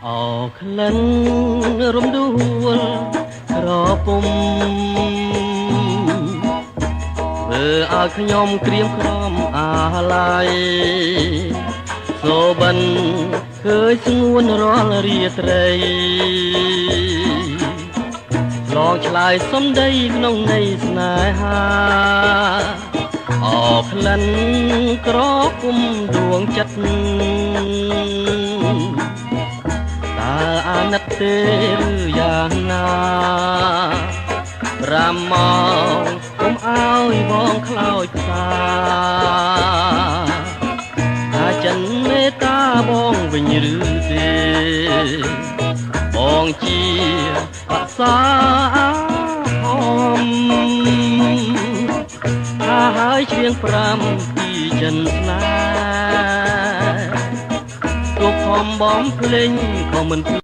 អោក្លិនរំដួលក្រពុំធ្វើឲ្យខ្ញុំក្រៀមក្រំអាឡ័យសូបិនឃើញស្ងួនរាល់រាត្រីឡងឆ្លើយសំដីក្នុងន័យស្នេហាអោក្លិនក្រពុំដួងចិត្តតើអាណិតទេឬយ៉ាងណា5ម៉ោងកុំឲ្យបងខ្លោចផ្សាថាចិនមេត្តាបងវិញឬទេបងជាអក្សរអាហមថាហើយច្រៀង5ពីចិនស្នេហ៍ទោះខំបំភ្លេងក៏មិន